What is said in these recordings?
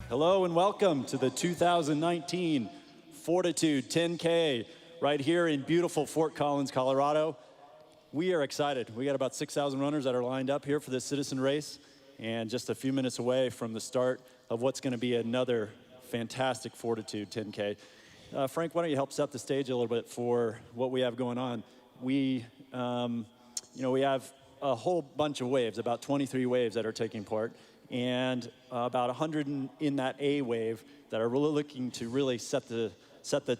Hello and welcome to the 2019 FORTitude 10K right here in beautiful Fort Collins, Colorado. We are excited. We got about 6,000 runners that are lined up here for this citizen race and just a few minutes away from the start of what's going to be another fantastic FORTitude 10K. Frank, why don't you help set the stage a little bit for what we have going on? We have a whole bunch of waves, about 23 waves that are taking part, and about 100 in that A wave that are really looking to really set the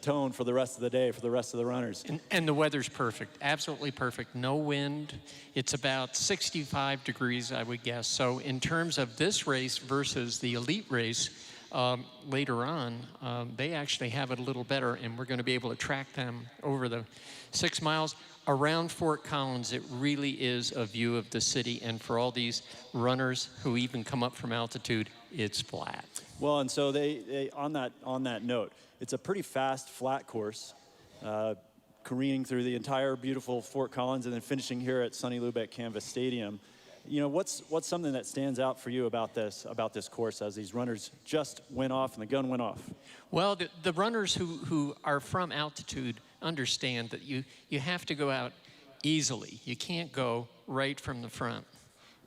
tone for the rest of the day, for the rest of the runners. And the weather's perfect, absolutely perfect. No wind. It's about 65 degrees, I would guess. So in terms of this race versus the elite race, later on, they actually have it a little better, and we're going to be able to track them over the 6 miles. Around Fort Collins, it really is a view of the city, and for all these runners who even come up from altitude, it's flat. Well, and so they on that note, it's a pretty fast, flat course, careening through the entire beautiful Fort Collins and then finishing here at Sonny Lubeck Canvas Stadium. You know, what's something that stands out for you about this course as these runners just went off and the gun went off? Well, the runners who are from altitude understand that you have to go out easily. You can't go right from the front.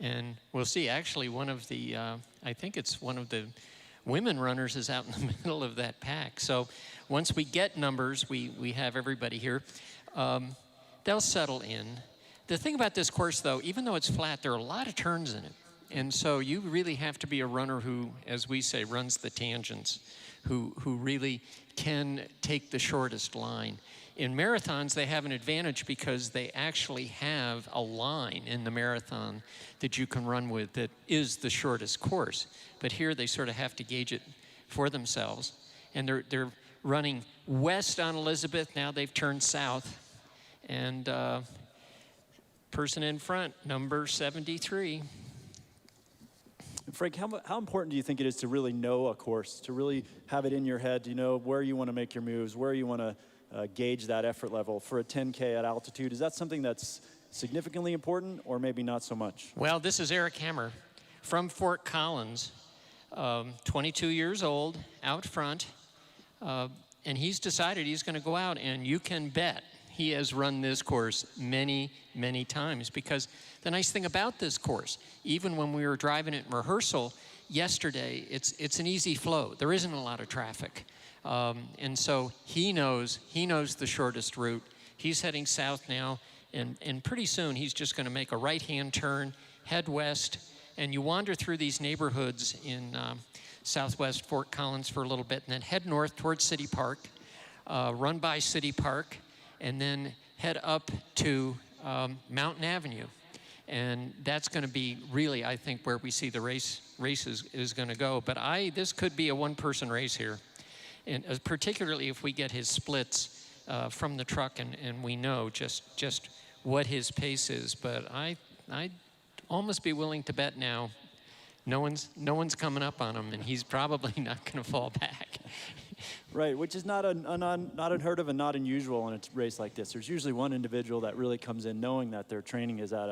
And we'll see, actually, one of the, I think it's one of the women runners is out in the middle of that pack. So once we get numbers, we have everybody here, they'll settle in. The thing about this course, though, even though it's flat, there are a lot of turns in it. And so you really have to be a runner who, as we say, runs the tangents, who really can take the shortest line. In marathons, they have an advantage because they actually have a line in the marathon that you can run with that is the shortest course. But here they sort of have to gauge it for themselves. And they're running west on Elizabeth. Now they've turned south. And person in front, number 73. Frank, how important do you think it is to really know a course, to really have it in your head, you know where you want to make your moves, where you want to gauge that effort level for a 10K at altitude? Is that something that's significantly important or maybe not so much? Well, this is Eric Hammer from Fort Collins, 22 years old, out front, and he's decided he's going to go out, and you can bet he has run this course many, many times, because the nice thing about this course, even when we were driving it in rehearsal yesterday, it's an easy flow. There isn't a lot of traffic. And so he knows the shortest route. He's heading south now, and pretty soon he's just going to make a right-hand turn, head west, and you wander through these neighborhoods in southwest Fort Collins for a little bit, and then head north towards City Park, run by City Park, and then head up to Mountain Avenue. And that's going to be really, I think, where we see the race is going to go. But this could be a one-person race here. And particularly if we get his splits from the truck and we know just what his pace is. But I'd almost be willing to bet now no one's coming up on him, and he's probably not going to fall back. Right, which is not unheard of and not unusual in a race like this. There's usually one individual that really comes in knowing that their training is at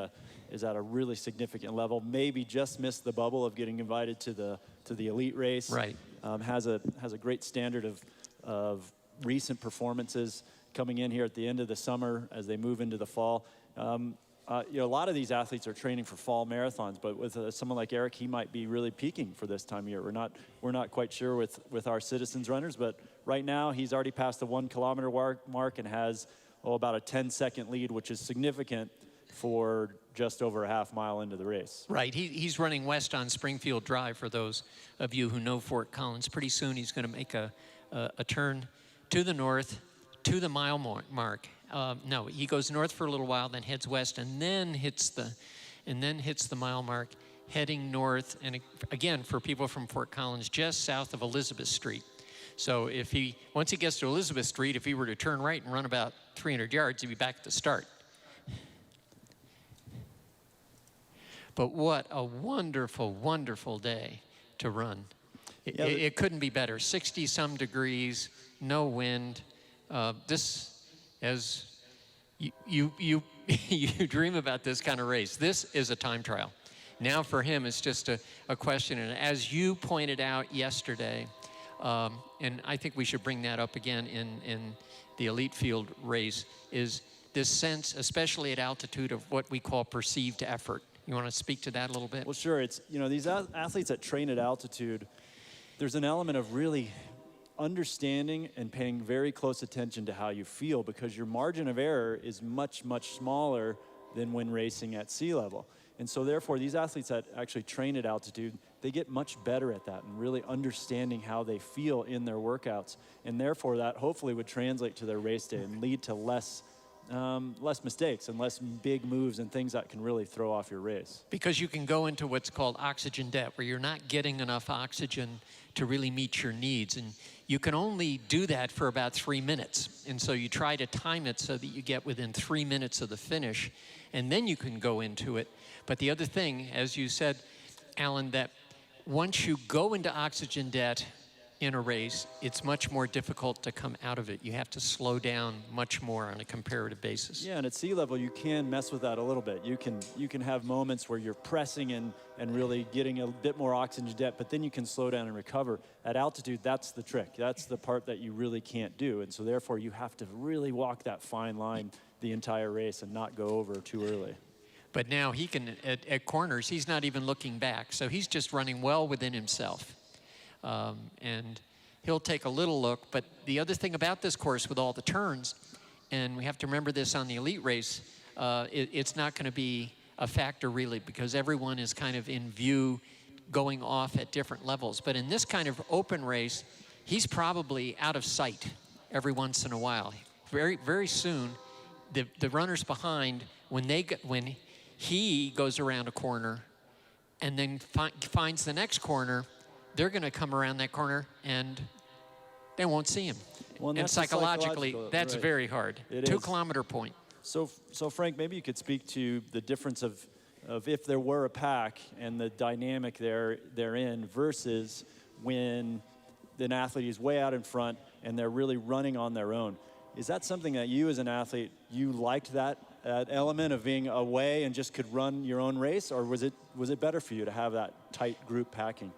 a really significant level, maybe just missed the bubble of getting invited to the elite race. Right. Has a great standard of recent performances coming in here at the end of the summer as they move into the fall. A lot of these athletes are training for fall marathons, but with someone like Eric, he might be really peaking for this time of year. We're not quite sure with our citizens runners, but right now he's already passed the 1 kilometer mark and has about a 10-second lead, which is significant for just over a half mile into the race. Right, he's running west on Springfield Drive for those of you who know Fort Collins. Pretty soon he's going to make a turn to the north, to the mile mark. No, he goes north for a little while, then heads west, and then hits the mile mark, heading north. And again, for people from Fort Collins, just south of Elizabeth Street. So once he gets to Elizabeth Street, if he were to turn right and run about 300 yards, he'd be back at the start. But what a wonderful, wonderful day to run. It couldn't be better. 60-some degrees, no wind. This, as you dream about this kind of race, this is a time trial. Now for him, it's just a question. And as you pointed out yesterday, and I think we should bring that up again in the elite field race, is this sense, especially at altitude, of what we call perceived effort. You want to speak to that a little bit? Well, sure. It's, these athletes that train at altitude, there's an element of really understanding and paying very close attention to how you feel, because your margin of error is much, much smaller than when racing at sea level. And so therefore, these athletes that actually train at altitude, they get much better at that and really understanding how they feel in their workouts. And therefore, that hopefully would translate to their race day and lead to less mistakes and less big moves and things that can really throw off your race. Because you can go into what's called oxygen debt, where you're not getting enough oxygen to really meet your needs. And you can only do that for about 3 minutes. And so you try to time it so that you get within 3 minutes of the finish, and then you can go into it. But the other thing, as you said, Alan, that once you go into oxygen debt in a race, it's much more difficult to come out of it. You have to slow down much more on a comparative basis. Yeah, and at sea level, you can mess with that a little bit. You can have moments where you're pressing and really getting a bit more oxygen debt, but then you can slow down and recover. At altitude, that's the trick. That's the part that you really can't do. And so therefore, you have to really walk that fine line the entire race and not go over too early. But now he can, at corners, he's not even looking back. So he's just running well within himself. And he'll take a little look. But the other thing about this course with all the turns, and we have to remember this on the elite race, it's not going to be a factor really, because everyone is kind of in view going off at different levels. But in this kind of open race, he's probably out of sight every once in a while. Very, very soon, the runners behind, when he goes around a corner and then finds the next corner, they're going to come around that corner and they won't see him. Well, and psychologically, that's right. Very hard. It 2 is. kilometer point. So Frank, maybe you could speak to the difference of if there were a pack and the dynamic they're in versus when an athlete is way out in front and they're really running on their own. Is that something that you as an athlete, you liked that element of being away and just could run your own race, or was it better for you to have that tight group packing?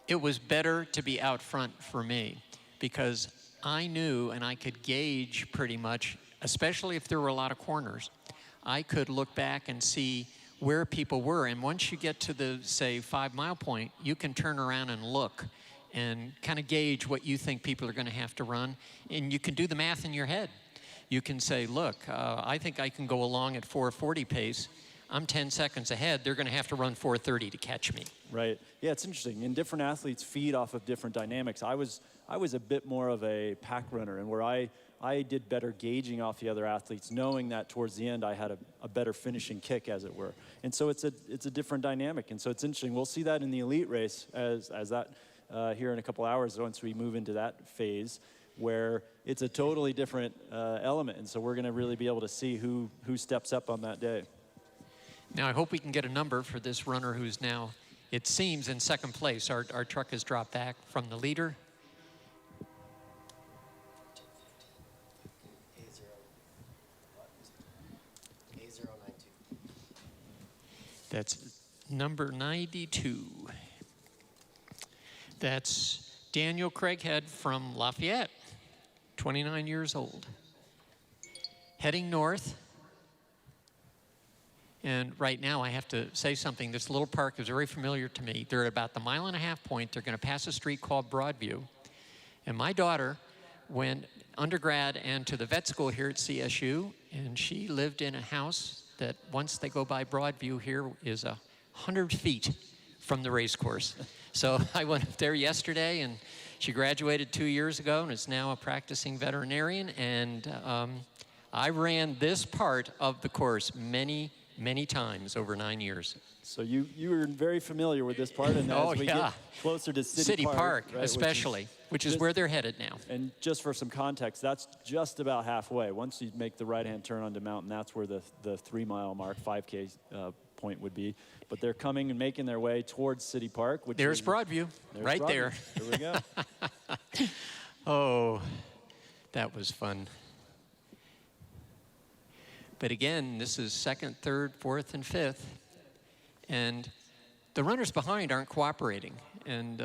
It was better to be out front for me, because I knew and I could gauge pretty much, especially if there were a lot of corners, I could look back and see where people were. And once you get to the, say, 5 mile point, you can turn around and look and kind of gauge what you think people are going to have to run. And you can do the math in your head. You can say, look, I think I can go along at 4:40 pace. I'm 10 seconds ahead. They're going to have to run 4:30 to catch me. Right. Yeah, it's interesting. And different athletes feed off of different dynamics. I was a bit more of a pack runner, and where I did better gauging off the other athletes, knowing that towards the end I had a better finishing kick, as it were. And so it's a different dynamic. And so it's interesting. We'll see that in the elite race as that here in a couple hours once we move into that phase, where it's a totally different element. And so we're going to really be able to see who steps up on that day. Now, I hope we can get a number for this runner who's now, it seems, in second place. Our truck has dropped back from the leader. That's number 92. That's Daniel Craighead from Lafayette, 29 years old. Heading north. And right now, I have to say something. This little park is very familiar to me. They're at about the 1.5 mile point. They're going to pass a street called Broadview. And my daughter went undergrad and to the vet school here at CSU, and she lived in a house that once they go by Broadview here is 100 feet from the race course. So I went up there yesterday, and she graduated 2 years ago and is now a practicing veterinarian. And I ran this part of the course many times over 9 years. So you were very familiar with this part, and as we get closer to City Park, right, especially, which is where they're headed now. And just for some context, that's just about halfway. Once you make the right-hand turn onto Mountain, that's where the 3 mile mark, 5K point would be. But they're coming and making their way towards City Park. Which there's Broadview, right there. There we go. Oh, that was fun. But again, this is second, third, fourth, and fifth. And the runners behind aren't cooperating. And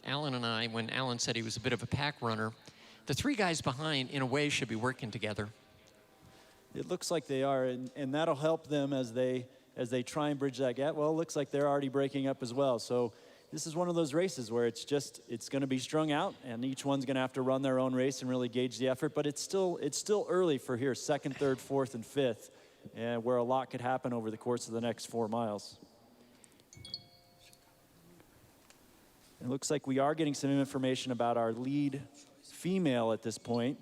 Alan and I, when Alan said he was a bit of a pack runner, the three guys behind, in a way, should be working together. It looks like they are, and that'll help them as they try and bridge that gap. Well, it looks like they're already breaking up as well. So this is one of those races where it's going to be strung out, and each one's going to have to run their own race and really gauge the effort. But it's still early for here, second, third, fourth, and fifth, and where a lot could happen over the course of the next 4 miles. It looks like we are getting some information about our lead female at this point,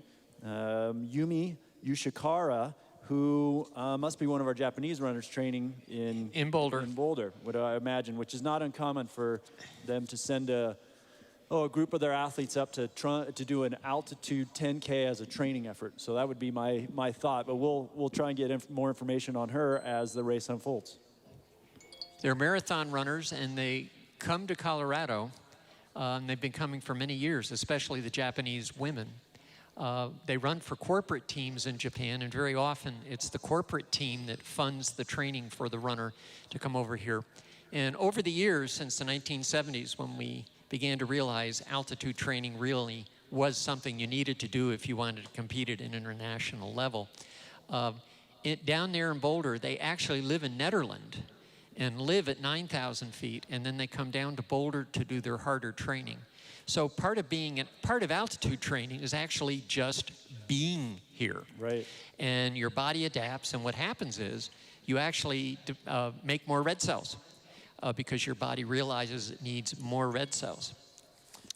Yumi Yoshikara, who must be one of our Japanese runners training in Boulder. In Boulder, would I imagine, which is not uncommon for them to send a group of their athletes up to do an altitude 10K as a training effort. So that would be my thought, but we'll try and get more information on her as the race unfolds. They're marathon runners, and they come to Colorado, and they've been coming for many years, especially the Japanese women. They run for corporate teams in Japan, and very often it's the corporate team that funds the training for the runner to come over here. And over the years, since the 1970s, when we began to realize altitude training really was something you needed to do if you wanted to compete at an international level, down there in Boulder, they actually live in Netherlands and live at 9,000 feet, and then they come down to Boulder to do their harder training. So part of altitude training is actually just being here. Right. And your body adapts, and what happens is you actually make more red cells because your body realizes it needs more red cells.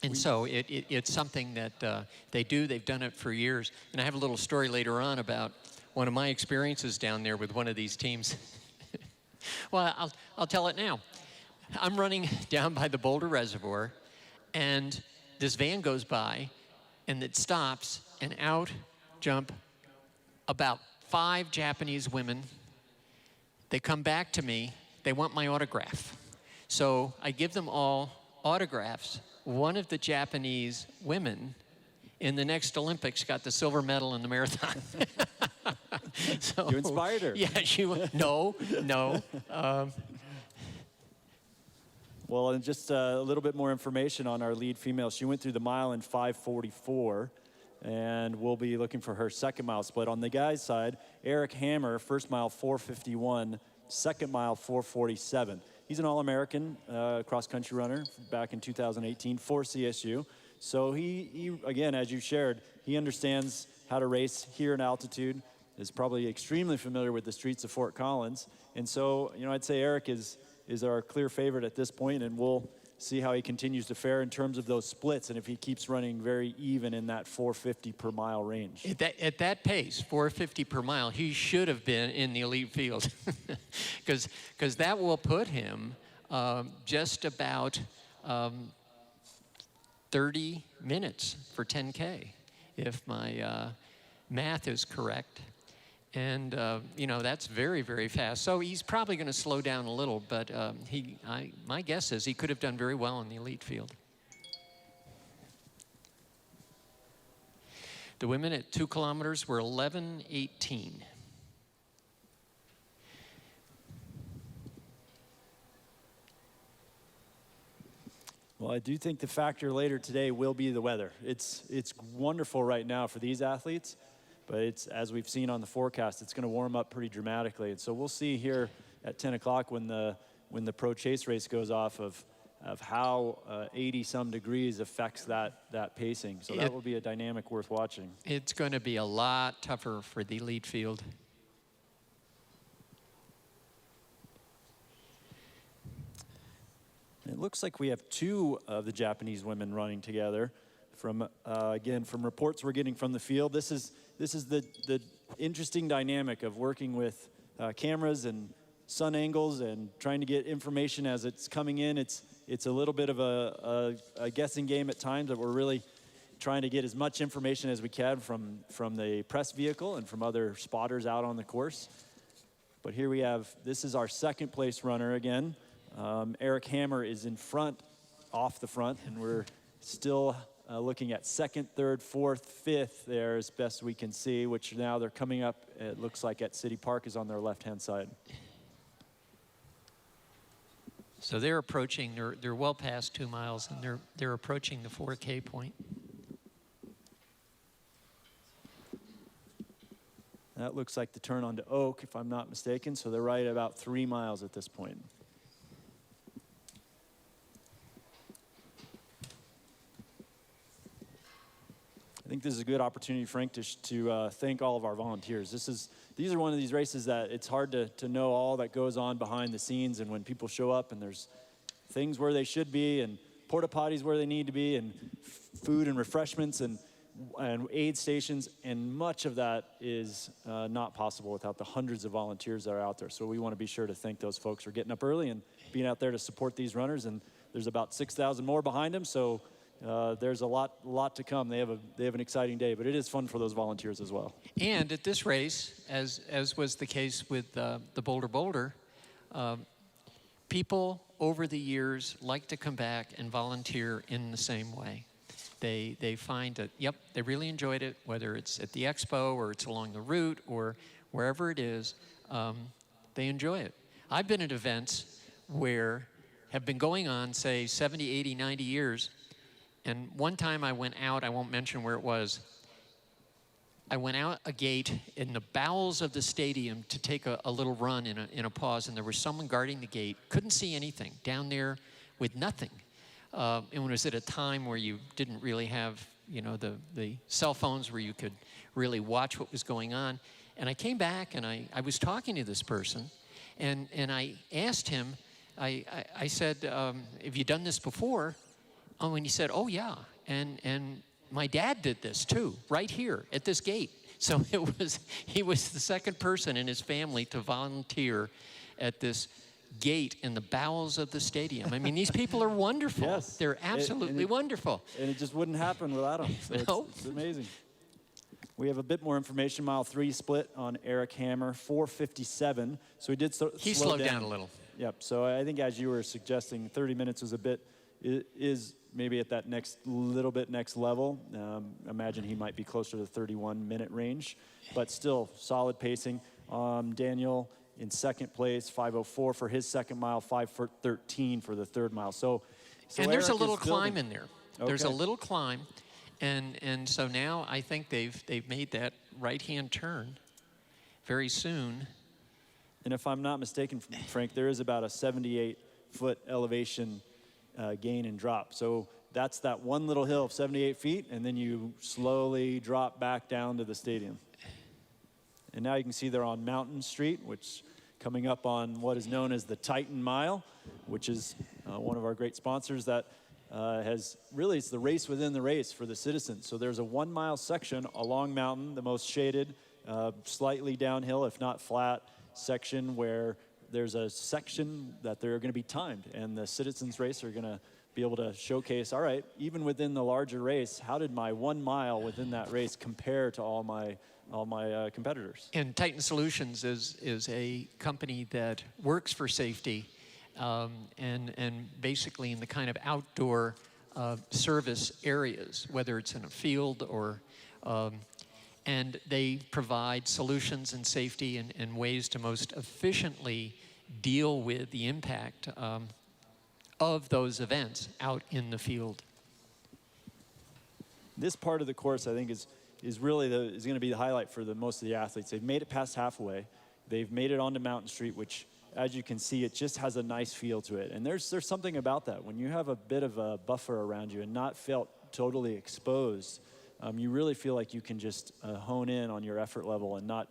And so it's something that they do. They've done it for years. And I have a little story later on about one of my experiences down there with one of these teams. Well, I'll tell it now. I'm running down by the Boulder Reservoir, and this van goes by, and it stops, and out jump about 5 Japanese women. They come back to me. They want my autograph. So I give them all autographs. One of the Japanese women in the next Olympics got the silver medal in the marathon. So, you inspired her. Yeah, no. Well, and just a little bit more information on our lead female. She went through the mile in 5:44, and we'll be looking for her second mile split. On the guys' side, Eric Hammer, first mile 4:51, second mile 4:47. He's an All-American cross-country runner back in 2018 for CSU. So he, again, as you shared, he understands how to race here in altitude, is probably extremely familiar with the streets of Fort Collins. And so, I'd say Eric is our clear favorite at this point, and we'll see how he continues to fare in terms of those splits and if he keeps running very even in that 450 per mile range. At that pace, 450 per mile, he should have been in the elite field because that will put him just about 30 minutes for 10K, if my math is correct. And, that's very, very fast. So he's probably going to slow down a little, but my guess is he could have done very well in the elite field. The women at 2 kilometers were 11:18. Well, I do think the factor later today will be the weather. It's wonderful right now for these athletes, but it's, as we've seen on the forecast, it's going to warm up pretty dramatically. And so we'll see here at 10 o'clock when the pro chase race goes off of how 80-some degrees affects that pacing. So that will be a dynamic worth watching. It's going to be a lot tougher for the elite field. It looks like we have 2 of the Japanese women running together. From reports we're getting from the field, this is the interesting dynamic of working with cameras and sun angles and trying to get information as it's coming in. It's a little bit of a guessing game at times, that we're really trying to get as much information as we can from the press vehicle and from other spotters out on the course. But here we have, this is our second place runner again. Eric Hammer is in front, off the front, and we're still looking at second, third, fourth, fifth there as best we can see, which now they're coming up, it looks like at City Park is on their left-hand side. So they're approaching, they're well past 2 miles, and they're approaching the 4K point. That looks like the turn onto Oak, if I'm not mistaken. So they're right about 3 miles at this point. I think this is a good opportunity, Frank, to thank all of our volunteers. These are one of these races that it's hard to know all that goes on behind the scenes, and when people show up and there's things where they should be and porta potties where they need to be and food and refreshments and aid stations, and much of that is not possible without the hundreds of volunteers that are out there. So we want to be sure to thank those folks for getting up early and being out there to support these runners. And there's about 6,000 more behind them, so there's a lot to come. They have an exciting day, but it is fun for those volunteers as well. And at this race, as was the case with the Boulder, people over the years like to come back and volunteer in the same way. They find that, yep, they really enjoyed it, whether it's at the expo or it's along the route or wherever it is, they enjoy it. I've been at events where have been going on, say, 70, 80, 90 years, and one time I went out, I won't mention where it was, I went out a gate in the bowels of the stadium to take a little run in a pause, and there was someone guarding the gate, couldn't see anything, down there with nothing. And it was at a time where you didn't really have, the cell phones where you could really watch what was going on. And I came back and I was talking to this person, and I asked him, I said, have you done this before? Oh, and he said, oh yeah, and my dad did this too, right here at this gate. So he was the second person in his family to volunteer at this gate in the bowels of the stadium. I mean, these people are wonderful. Yes. They're absolutely wonderful. And it just wouldn't happen without them. So No. It's amazing. We have a bit more information. Mile 3 split on Eric Hammer, 4:57. So he did He slowed down a little. Yep. So I think, as you were suggesting, 30 minutes was is maybe at that next level. Imagine he might be closer to the 31-minute range, but still solid pacing. Daniel in second place, 5:04 for his second mile, 5:13 for the third mile. So and there's Eric a little is building. climb in there. There's a little climb, and so now I think they've made that right-hand turn very soon. And if I'm not mistaken, Frank, there is about a 78-foot elevation gain and drop. So that's that one little hill of 78 feet, and then you slowly drop back down to the stadium. And now you can see they're on Mountain Street, which coming up on what is known as the Titan Mile, which is one of our great sponsors that it's the race within the race for the citizens. So there's a 1 mile section along Mountain, the most shaded, slightly downhill, if not flat, section where there's a section that they're going to be timed, and the citizens race are going to be able to showcase, all right, even within the larger race, how did my 1 mile within that race compare to all my competitors? And Titan Solutions is a company that works for safety, and basically in the kind of outdoor service areas, whether it's in a field or and they provide solutions and safety and ways to most efficiently deal with the impact of those events out in the field. This part of the course, I think, is really is going to be the highlight for most of the athletes. They've made it past halfway. They've made it onto Mountain Street, which, as you can see, it just has a nice feel to it. And there's something about that. When you have a bit of a buffer around you and not felt totally exposed, you really feel like you can just hone in on your effort level and not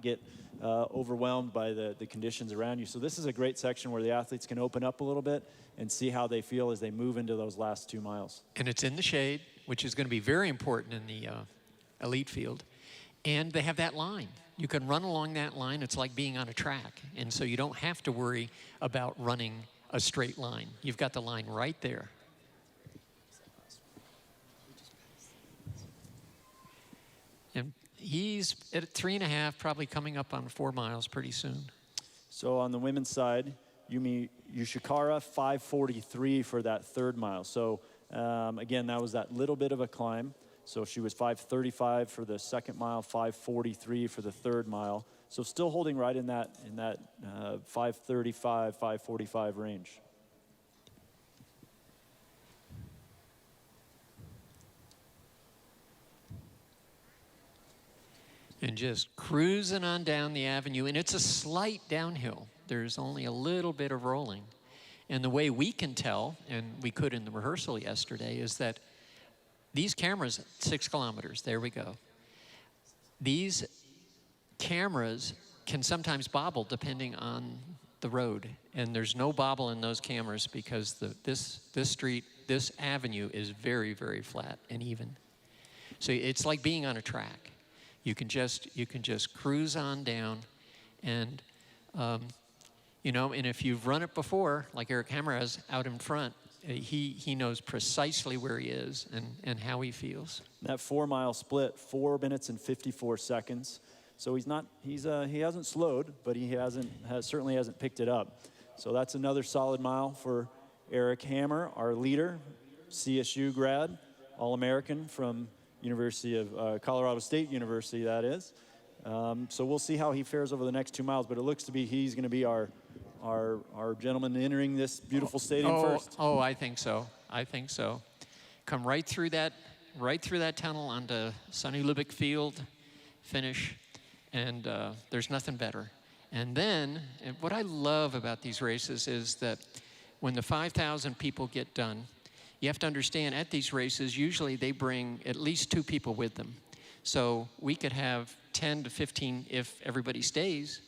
get overwhelmed by the conditions around you. So this is a great section where the athletes can open up a little bit and see how they feel as they move into those last 2 miles. And it's in the shade, which is going to be very important in the elite field. And they have that line. You can run along that line. It's like being on a track. And so you don't have to worry about running a straight line. You've got the line right there. And he's at 3.5, probably coming up on 4 miles pretty soon. So on the women's side, Yumi Yoshikara, 5:43 for that third mile. So again, that was that little bit of a climb. So she was 5:35 for the second mile, 5:43 for the third mile. So still holding right in that 5:35, 5:45 range. And just cruising on down the avenue, and it's a slight downhill. There's only a little bit of rolling. And the way we can tell, and we could in the rehearsal yesterday, is that these cameras, 6 kilometers, there we go. These cameras can sometimes bobble depending on the road. And there's no bobble in those cameras because this street, this avenue is very, very flat and even. So it's like being on a track. You can just cruise on down, and you know, and if you've run it before, like Eric Hammer has out in front, he knows precisely where he is and how he feels. That 4-mile split, 4 minutes and 54 seconds. So he hasn't slowed, but he certainly hasn't picked it up. So that's another solid mile for Eric Hammer, our leader, CSU grad, All-American from University of Colorado State University, that is. So we'll see how he fares over the next 2 miles, but it looks to be he's going to be our gentleman entering this beautiful stadium first. Oh, I think so. I think so. Come right through that tunnel onto Sonny Lubick Field, finish, and there's nothing better. And then, and what I love about these races is that when the 5,000 people get done, you have to understand, at these races, usually they bring at least 2 people with them. So we could have 10 to 15, if everybody stays,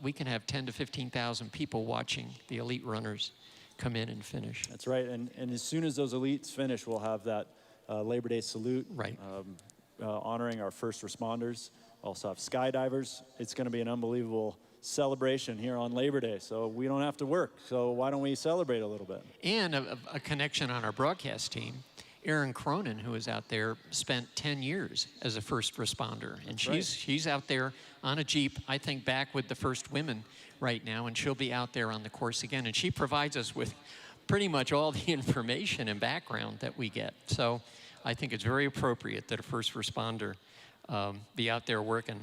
we can have 10 to 15,000 people watching the elite runners come in and finish. That's right, and as soon as those elites finish, we'll have that Labor Day salute, right, honoring our first responders. Also have skydivers. It's going to be an unbelievable celebration here on Labor Day, so we don't have to work. So why don't we celebrate a little bit? And a connection on our broadcast team. Erin Cronin, who is out there, spent 10 years as a first responder, and she's out there on a Jeep, I think, back with the first women right now, and she'll be out there on the course again, and she provides us with pretty much all the information and background that we get. So I think it's very appropriate that a first responder be out there working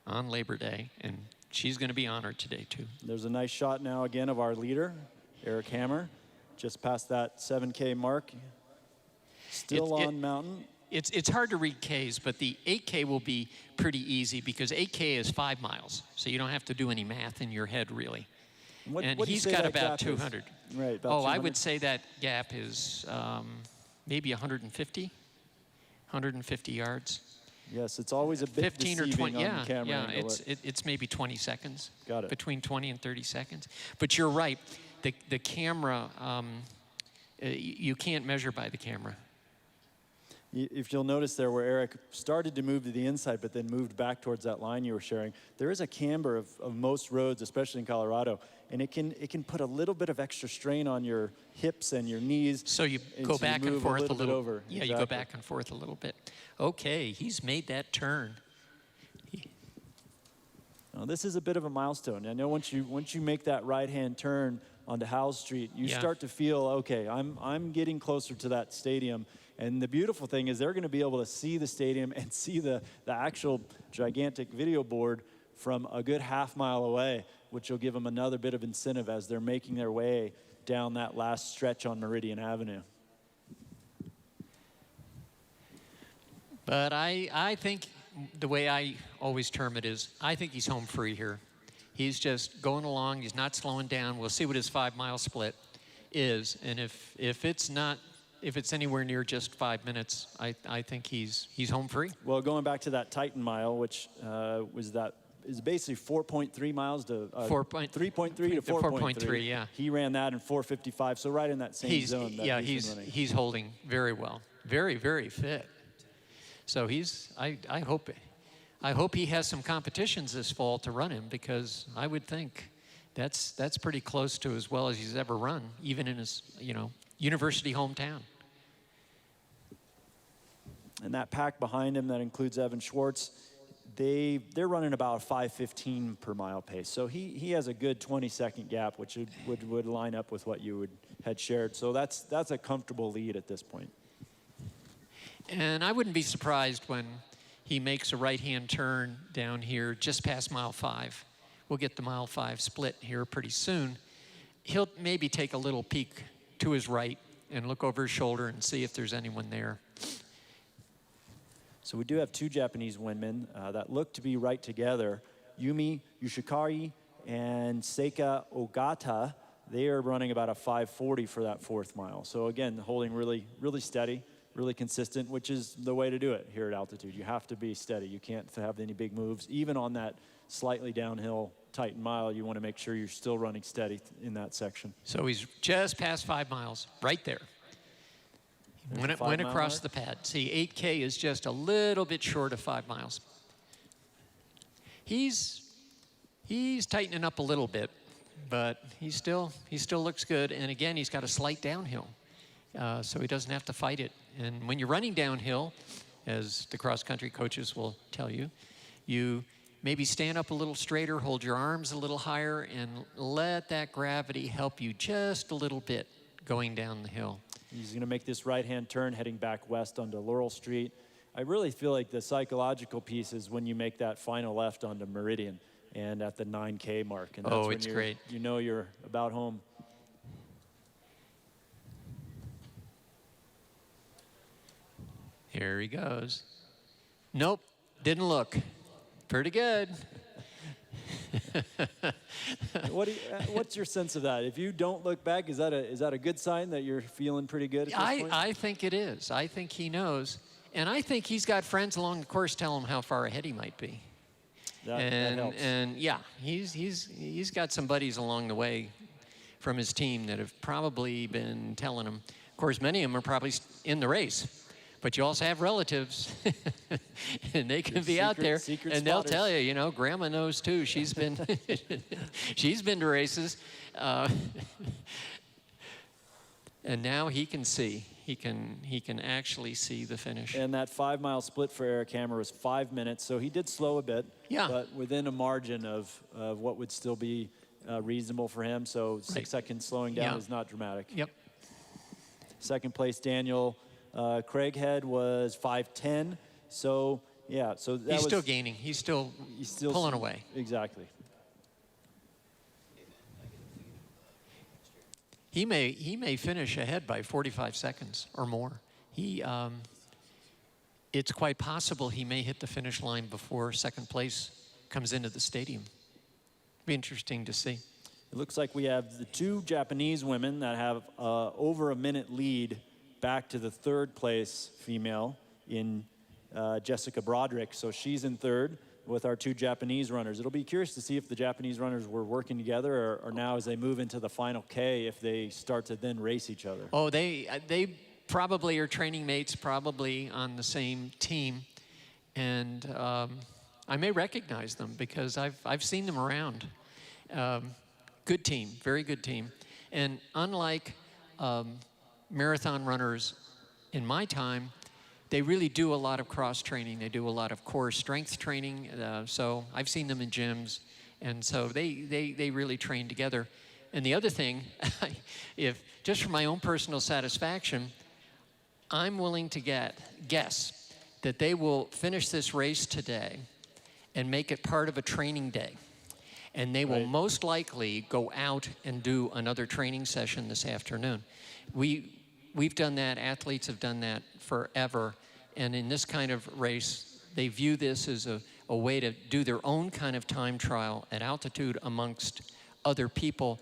on Labor Day, and she's going to be honored today too. There's a nice shot now again of our leader, Eric Hammer, just past that 7K mark. Still on mountain. It's hard to read Ks, but the 8K will be pretty easy because 8K is 5 miles, so you don't have to do any math in your head really. And he's got about 200. Right. About 200? I would say that gap is maybe 150 yards. Yes, it's always a bit 15 or 20. on the camera Yeah, angle. it's maybe 20 seconds. Got it. Between 20 and 30 seconds. But you're right. The camera, you can't measure by the camera. If you'll notice there where Eric started to move to the inside but then moved back towards that line you were sharing, there is a camber of most roads, especially in Colorado, and it can put a little bit of extra strain on your hips and your knees. So you go back and forth a little. Over. Yeah, exactly. You go back and forth a little bit. Okay, he's made that turn. Now, this is a bit of a milestone. I know once you make that right-hand turn onto Howell Street, you start to feel, okay, I'm getting closer to that stadium. And the beautiful thing is they're going to be able to see the stadium and see the actual gigantic video board from a good half-mile away, which will give them another bit of incentive as they're making their way down that last stretch on Meridian Avenue. But I think the way I always term it is, I think he's home free here. He's just going along. He's not slowing down. We'll see what his 5-mile split is. And if it's anywhere near just 5 minutes, I think he's home free. Well, going back to that Titan mile, which is basically 4.3 miles to 3.3 to 4.3. Yeah. He ran that in 4:55, so right in that same zone. He's holding very well, very, very fit. So I hope he has some competitions this fall to run him, because I would think that's pretty close to as well as he's ever run, even in his university hometown. And that pack behind him, that includes Evan Schwartz, they're running about a 5:15 per mile pace. So he has a good 20-second gap, which would line up with what you had shared. So that's a comfortable lead at this point. And I wouldn't be surprised when he makes a right-hand turn down here just past mile 5. We'll get the mile 5 split here pretty soon. He'll maybe take a little peek to his right and look over his shoulder and see if there's anyone there. So we do have two Japanese women that look to be right together. Yumi Yoshikari and Seika Ogata, they are running about a 5:40 for that 4th mile. So again, holding really, really steady, really consistent, which is the way to do it here at altitude. You have to be steady. You can't have any big moves. Even on that slightly downhill Titan mile, you want to make sure you're still running steady in that section. So he's just past 5 miles, right there. Went across the pad. See, 8K is just a little bit short of 5 miles. He's tightening up a little bit, but he still looks good. And again, he's got a slight downhill, so he doesn't have to fight it. And when you're running downhill, as the cross-country coaches will tell you, you maybe stand up a little straighter, hold your arms a little higher, and let that gravity help you just a little bit going down the hill. He's going to make this right-hand turn heading back west onto Laurel Street. I really feel like the psychological piece is when you make that final left onto Meridian and at the 9K mark. And that's when it's great. You know you're about home. Here he goes. Nope, didn't look. Pretty good. What's your sense of that? If you don't look back, is that a good sign that you're feeling pretty good at this point? I think it is. I think he knows. And I think he's got friends along the course tell him how far ahead he might be. That helps. And yeah, he's got some buddies along the way from his team that have probably been telling him. Of course, many of them are probably in the race. But you also have relatives, and they can be out there, and they'll tell you, you know, Grandma knows too. She's been, she's been to races, and now he can see. He can actually see the finish. And that 5 mile split for Eric Hammer was 5 minutes, so he did slow a bit. Yeah. But within a margin of what would still be reasonable for him. So 6 seconds slowing down is not dramatic. Yep. Second place, Daniel Craighead was 5:10. So yeah, so that he's still gaining. He's still pulling away. Exactly. He may finish ahead by 45 seconds or more. It's quite possible he may hit the finish line before second place comes into the stadium. Be interesting to see. It looks like we have the two Japanese women that have over a minute lead back to the 3rd place female in Jessica Broderick. So she's in 3rd with our two Japanese runners. It'll be curious to see if the Japanese runners were working together or now as they move into the final K, if they start to then race each other. Oh, they probably are training mates, probably on the same team. And I may recognize them because I've seen them around. Good team, very good team. And unlike marathon runners in my time, they really do a lot of cross training. They do a lot of core strength training. So I've seen them in gyms, and so they really train together. And the other thing, if just for my own personal satisfaction, I'm willing to guess that they will finish this race today and make it part of a training day. And they will most likely go out and do another training session this afternoon. We've done that, athletes have done that forever, and in this kind of race, they view this as a way to do their own kind of time trial at altitude amongst other people.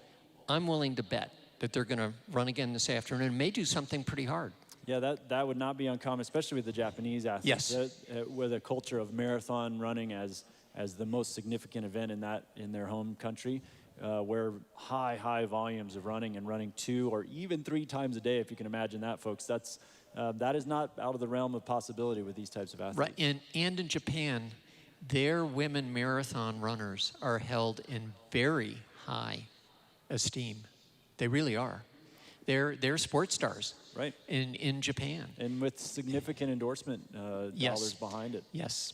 I'm willing to bet that they're gonna run again this afternoon and may do something pretty hard. Yeah, that would not be uncommon, especially with the Japanese athletes. Yes. With a culture of marathon running as the most significant event in their home country. Where high volumes of running and running 2 or even 3 times a day, if you can imagine that, folks. That is not out of the realm of possibility with these types of athletes. Right, and in Japan, their women marathon runners are held in very high esteem. They really are. They're sports stars. Right. In Japan. And with significant endorsement dollars behind it. Yes.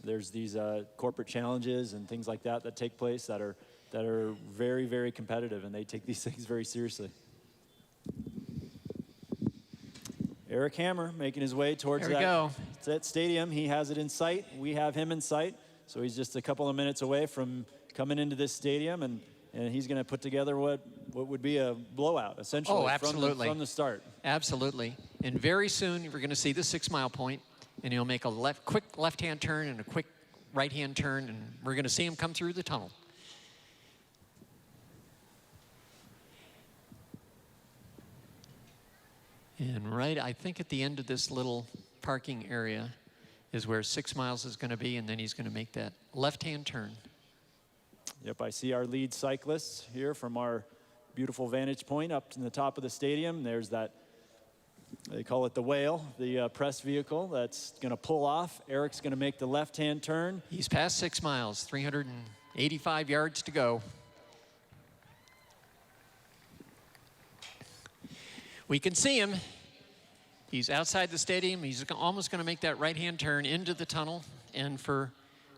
There's these corporate challenges and things like that take place that are very, very competitive, and they take these things very seriously. Eric Hammer making his way towards that stadium. He has it in sight. We have him in sight. So he's just a couple of minutes away from coming into this stadium, and he's going to put together what would be a blowout, essentially, absolutely. From the start. Absolutely. And very soon, we're going to see the 6 mile point, and he'll make a quick left-hand turn and a quick right-hand turn, and we're going to see him come through the tunnel. And right, I think at the end of this little parking area is where 6 miles is going to be, and then he's going to make that left-hand turn. Yep, I see our lead cyclists here from our beautiful vantage point up to the top of the stadium. There's that, they call it the whale, the press vehicle that's going to pull off. Eric's going to make the left-hand turn. He's past 6 miles, 385 yards to go. We can see him. He's outside the stadium. He's almost going to make that right-hand turn into the tunnel. And for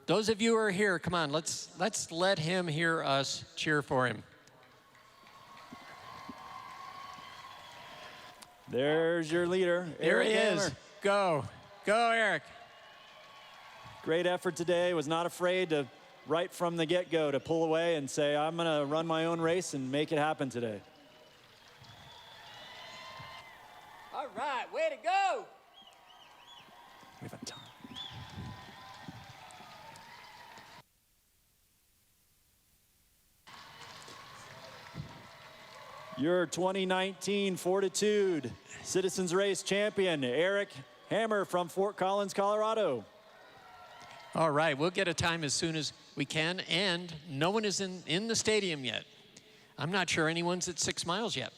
those of you who are here, come on, let's let him hear us cheer for him. There's your leader, There Eric he is. Hammer. Go. Go, Eric. Great effort today. Was not afraid to, right from the get-go, to pull away and say, I'm going to run my own race and make it happen today. All right, way to go. We have time. Your 2019 FORTitude Citizens Race champion, Eric Hammer from Fort Collins, Colorado. All right, we'll get a time as soon as we can, and no one is in the stadium yet. I'm not sure anyone's at 6 miles yet.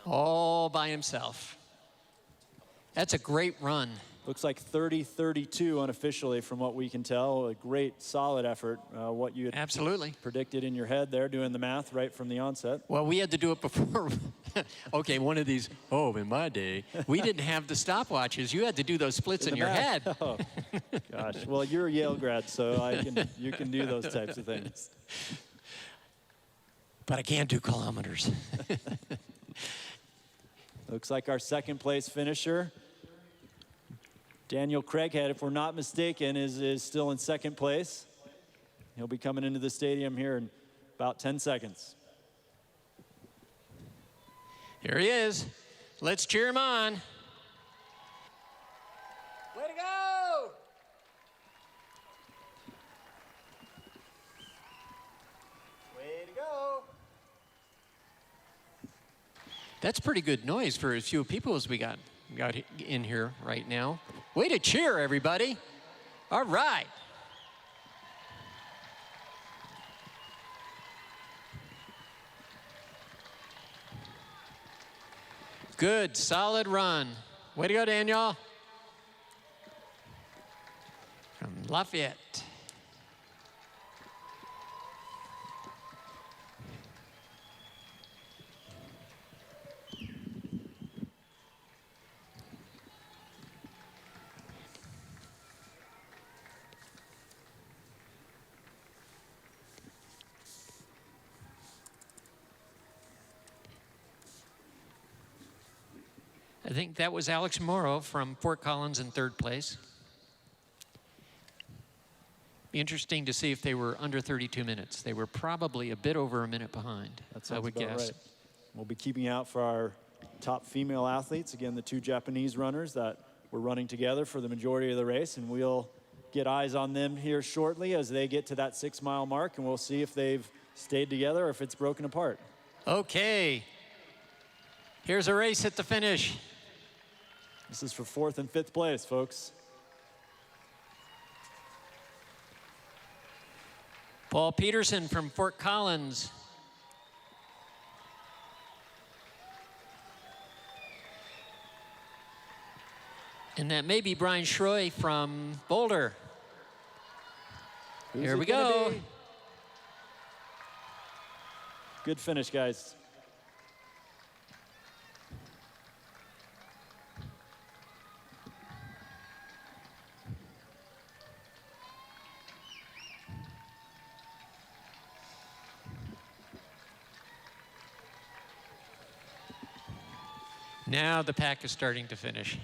All by himself. That's a great run. Looks like 30-32 unofficially from what we can tell. A great, solid effort. What you had Absolutely predicted in your head there, doing the math right from the onset. Well, we had to do it before. Okay, one of these, in my day, we didn't have the stopwatches. You had to do those splits in your head. Oh, gosh. Well, you're a Yale grad, so you can do those types of things. But I can't do kilometers. Looks like our second place finisher, Daniel Craighead, if we're not mistaken, is still in second place. He'll be coming into the stadium here in about 10 seconds. Here he is. Let's cheer him on. Way to go! Way to go! That's pretty good noise for as few people as we got in here right now. Way to cheer, everybody. All right. Good, solid run. Way to go, Daniel. From Lafayette. I think that was Alex Morrow from Fort Collins in third place. Be interesting to see if they were under 32 minutes. They were probably a bit over a minute behind, I would guess. Right. We'll be keeping out for our top female athletes. Again, the two Japanese runners that were running together for the majority of the race, and we'll get eyes on them here shortly as they get to that 6 mile mark, and we'll see if they've stayed together or if it's broken apart. Okay. Here's a race at the finish. This is for 4th and 5th place, folks. Paul Peterson from Fort Collins. And that may be Brian Schroy from Boulder. Here we go. Good finish, guys. Now the pack is starting to finish.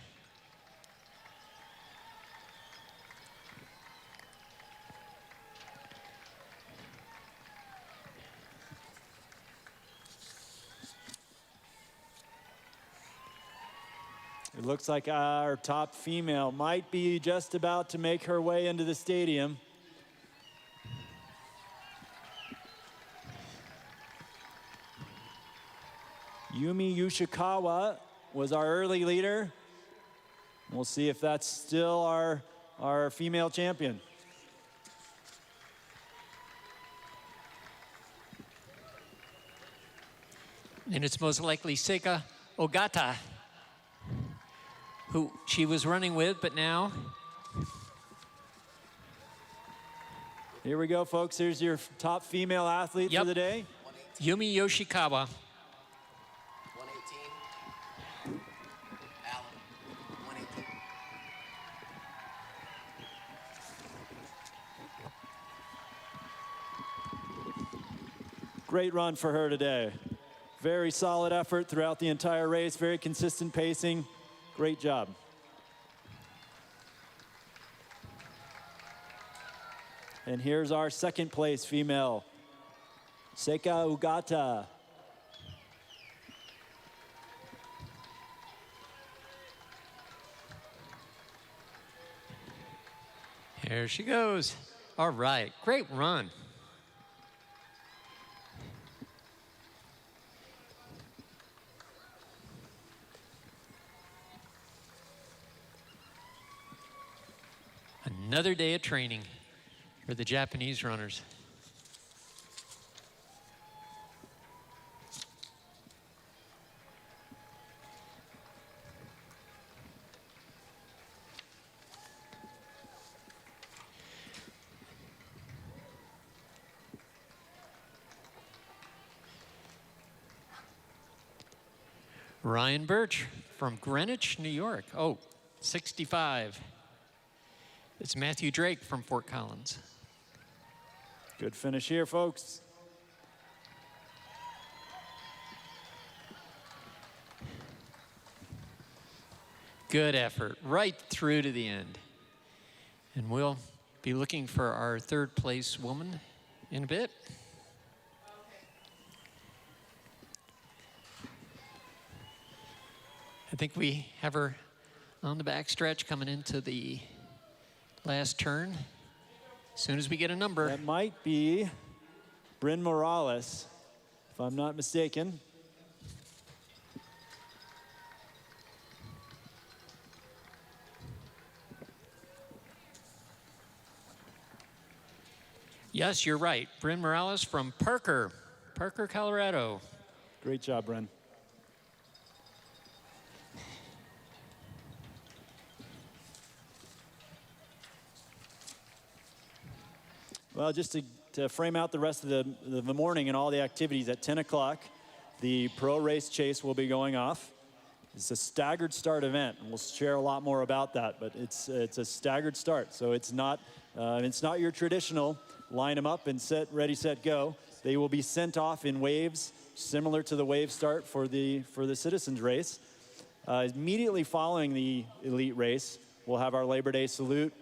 It looks like our top female might be just about to make her way into the stadium. Yumi Yoshikawa was our early leader. We'll see if that's still our female champion. And it's most likely Seika Ogata, who she was running with, but now. Here we go, folks. Here's your top female athlete for the day. Yumi Yoshikawa. 118. Allen, 118. Great run for her today. Very solid effort throughout the entire race, very consistent pacing. Great job. And here's our second place female, Seika Ogata. Here she goes. All right, great run. Another day of training for the Japanese runners. Ryan Birch from Greenwich, New York. Oh, 65. It's Matthew Drake from Fort Collins. Good finish here, folks. Good effort, right through to the end. And we'll be looking for our third place woman in a bit. I think we have her on the back stretch coming into the last turn. As soon as we get a number. That might be Bryn Morales, if I'm not mistaken. Yes, you're right. Bryn Morales from Parker, Colorado. Great job, Bryn. Well, just to frame out the rest of the morning and all the activities, at 10 o'clock, the pro race chase will be going off. It's a staggered start event, and we'll share a lot more about that, but it's a staggered start. So it's not your traditional line them up and set, ready, set, go. They will be sent off in waves, similar to the wave start for the Citizens race. Immediately following the elite race, we'll have our Labor Day salute,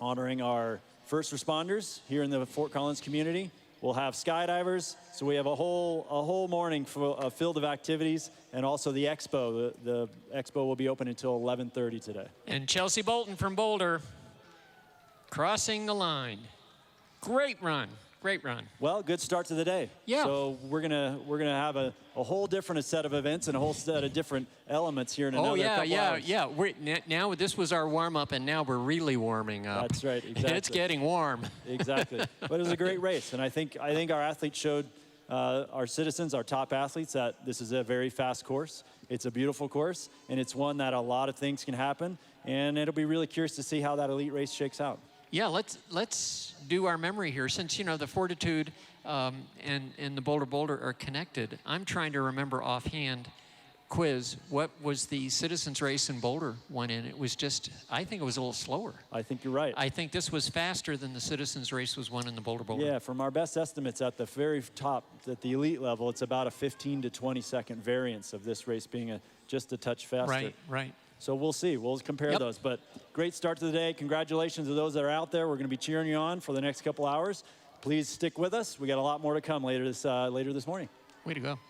honoring our first responders here in the Fort Collins community. We'll have skydivers, so we have a whole morning filled of activities, and also the expo. The expo will be open until 11:30 today. And Chelsea Bolton from Boulder, crossing the line. Great run, great run. Well, good start to the day. Yeah. So we're gonna have a whole different set of events and a whole set of different elements here in another couple hours. Yeah. Now this was our warm up, and now we're really warming up. That's right, exactly. It's getting warm. Exactly. But it was a great race, and I think our athletes showed our citizens, our top athletes, that this is a very fast course. It's a beautiful course, and it's one that a lot of things can happen, and it'll be really curious to see how that elite race shakes out. Yeah, let's do our memory here. Since, you know, the FORTitude and the Boulder are connected, I'm trying to remember offhand, quiz, what was the Citizens race in Boulder won in? It was just, I think it was a little slower. I think you're right. I think this was faster than the Citizens race was won in the Boulder. Yeah, from our best estimates at the very top, at the elite level, it's about a 15 to 20 second variance of this race being just a touch faster. Right. So we'll see. We'll compare those. But great start to the day. Congratulations to those that are out there. We're going to be cheering you on for the next couple hours. Please stick with us. We got a lot more to come later this morning. Way to go.